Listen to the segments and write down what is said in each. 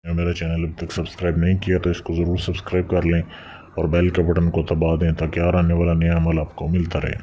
मेरा चैनल अभी तक सब्सक्राइब नहीं किया तो इसको ज़रूर सब्सक्राइब कर लें और बेल के बटन को दबा दें ताकि हर आने वाला नया अमल आपको मिलता रहे।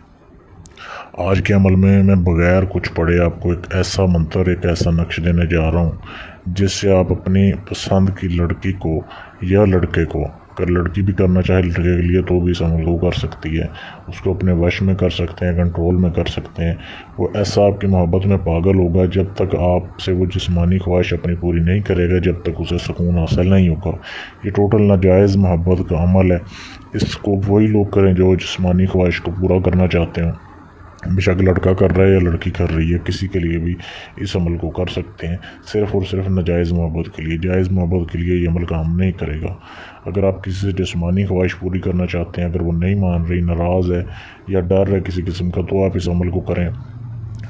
आज के अमल में मैं बगैर कुछ पढ़े आपको एक ऐसा मंत्र, एक ऐसा नक्श देने जा रहा हूँ जिससे आप अपनी पसंद की लड़की को या लड़के को, अगर लड़की भी करना चाहे लड़के के लिए तो भी इस अमल को कर सकती है, उसको अपने वश में कर सकते हैं, कंट्रोल में कर सकते हैं। वो ऐसा आपकी मोहब्बत में पागल होगा जब तक आपसे वो जिस्मानी ख्वाहिश अपनी पूरी नहीं करेगा, जब तक उसे सुकून हासिल नहीं होगा। ये टोटल नाजायज़ मोहब्बत का अमल है। इसको वही लोग करें जो जिस्मानी ख्वाहिश को पूरा करना चाहते हैं। बेशक लड़का कर रहा है या लड़की कर रही है, किसी के लिए भी इस अमल को कर सकते हैं, सिर्फ़ और सिर्फ नाजायज़ मोहब्बत के लिए। जायज़ मोहब्बत के लिए ये अमल काम नहीं करेगा। अगर आप किसी से जिस्मानी ख्वाहिश पूरी करना चाहते हैं, अगर वो नहीं मान रही, नाराज़ है या डर है किसी किस्म का, तो आप इस अमल को करें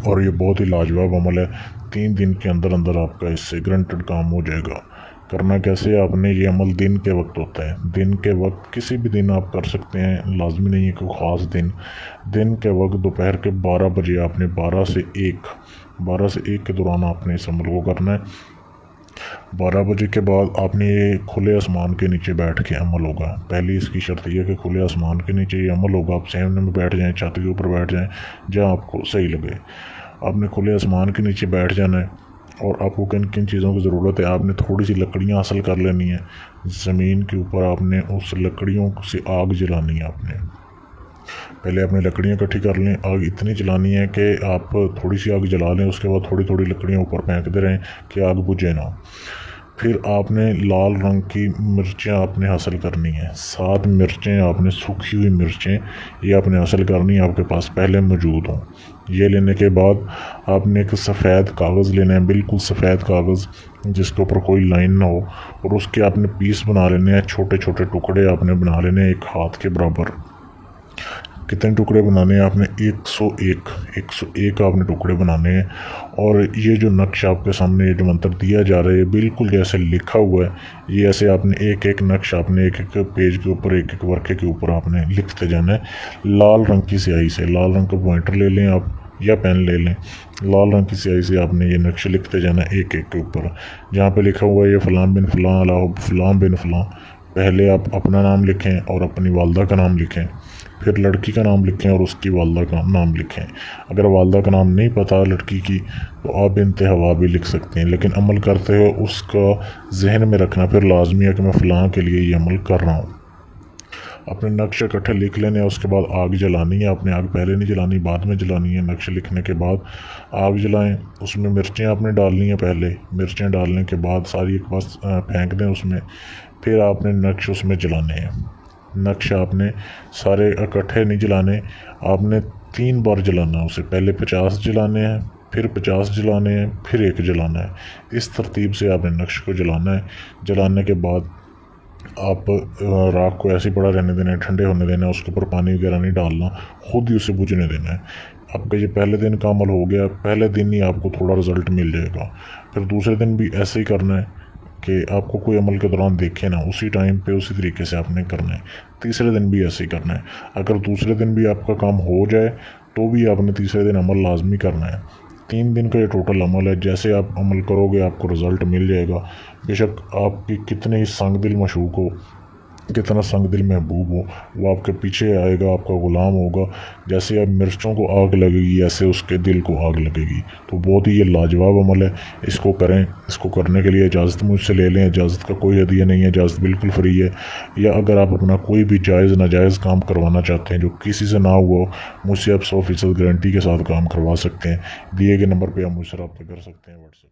और ये बहुत ही लाजवाब अमल है। 3 दिन के अंदर अंदर आपका इससे गारंटेड काम हो जाएगा। करना कैसे, आपने ये अमल दिन के वक्त होता है। दिन के वक्त किसी भी दिन आप कर सकते हैं, लाजमी नहीं है कोई ख़ास दिन। दिन के वक्त दोपहर के 12 बजे आपने 12 से 1 के दौरान आपने इस अमल को करना है। 12 बजे के बाद आपने ये खुले आसमान के नीचे बैठ के अमल होगा। पहली इसकी शर्त यह है कि खुले आसमान के नीचे ये अमल होगा। आप सामने में बैठ जाएँ, छत के ऊपर बैठ जाएँ, जहाँ आपको सही लगे। आपने खुले आसमान के नीचे बैठ जाना है और आपको किन किन चीज़ों की ज़रूरत है, आपने थोड़ी सी लकड़ियाँ हासिल कर लेनी है। ज़मीन के ऊपर आपने उस लकड़ियों से आग जलानी है। आपने पहले अपनी लकड़ियाँ इकट्ठी कर लें। आग इतनी जलानी है कि आप थोड़ी सी आग जला लें, उसके बाद थोड़ी थोड़ी लकड़ियाँ ऊपर फेंकते रहें कि आग बुझे ना। फिर आपने लाल रंग की मिर्चें आपने हासिल करनी है। 7 मिर्चें आपने, सूखी हुई मिर्चें, ये आपने हासिल करनी है, आपके पास पहले मौजूद हों। ये लेने के बाद आपने एक सफ़ेद कागज़ लेना है, बिल्कुल सफ़ेद कागज़ जिसके ऊपर कोई लाइन ना हो, और उसके आपने पीस बना लेने हैं। छोटे छोटे टुकड़े आपने बना लेने हैं, एक हाथ के बराबर। कितने टुकड़े बनाने हैं आपने? 101 आपने टुकड़े बनाने हैं। और ये जो नक्श आपके सामने, ये जो मंत्र दिया जा रहा है, बिल्कुल जैसे लिखा हुआ है, ये ऐसे आपने एक एक नक्श आपने एक एक पेज के ऊपर, एक एक वर्के के ऊपर आपने लिखते जाना है। लाल रंग की स्याही से, लाल रंग का पॉइंटर ले लें आप या पेन ले लें। लाल रंग की स्याही से आपने ये नक्श लिखते जाना है एक एक के ऊपर। जहाँ पे लिखा हुआ है ये फ़लाँ बिन फ़लाँ अला फ़लाँ बिन फ़लाँ, पहले आप अपना नाम लिखें और अपनी वालदा का नाम लिखें, फिर लड़की का नाम लिखें और उसकी वालदा का नाम लिखें। अगर वालदा का नाम नहीं पता लड़की की तो आप बिन्ते हवा भी लिख सकते हैं, लेकिन अमल करते हुए उसका जहन में रखना फिर लाजमी है कि मैं फ़लाँ के लिए ये अमल कर रहा हूँ। अपने नक्श इकट्ठे लिख लेने हैं, उसके बाद आग जलानी है। आपने आग पहले नहीं जलानी, बाद में जलानी है। नक्श लिखने के बाद आग जलाएं, उसमें मिर्चें आपने डालनी है। पहले मिर्चें डालने के बाद सारी एक पास फेंक दें उसमें, फिर आपने नक्श उसमें जलाने हैं। नक्श आपने सारे इकट्ठे नहीं जलाने, आपने 3 बार जलाना है उसे। पहले 50 जलाने हैं, फिर 50 जलाने हैं, फिर 1 जलाना है। इस तरतीब से आपने नक्श को जलाना है। जलाने के बाद आप राख को ऐसे ही पड़ा रहने देना है, ठंडे होने देना है, उसके ऊपर पानी वगैरह नहीं डालना, खुद ही उसे बुझने देना है। आपका ये पहले दिन का अमल हो गया। पहले दिन ही आपको थोड़ा रिज़ल्ट मिल जाएगा। फिर दूसरे दिन भी ऐसे ही करना है कि आपको कोई अमल के दौरान देखे ना, उसी टाइम पे उसी तरीके से आपने करना है। तीसरे दिन भी ऐसे ही करना है। अगर दूसरे दिन भी आपका काम हो जाए तो भी आपने तीसरे दिन अमल लाजमी करना है। 3 दिन का ये टोटल अमल है। जैसे आप अमल करोगे आपको रिज़ल्ट मिल जाएगा। बेशक आपकी कितने ही संग दिल मशूक हो, कितना संग दिल महबूब हो, वो आपके पीछे आएगा, आपका ग़ुलाम होगा। जैसे अब मिर्चों को आग लगेगी ऐसे उसके दिल को आग लगेगी। तो बहुत ही ये लाजवाब अमल है, इसको करें। इसको करने के लिए इजाज़त मुझसे ले लें, इजाज़त का कोई हदिया नहीं है, इजाज़त बिल्कुल फ्री है। या अगर आप अपना कोई भी जायज़ नाजायज़ काम करवाना चाहते हैं जो किसी से ना हुआ, मुझसे आप 100% गारंटी के साथ काम करवा सकते हैं। दिए गए नंबर पर आप मुझसे रब्ता कर सकते हैं, व्हाट्सएप।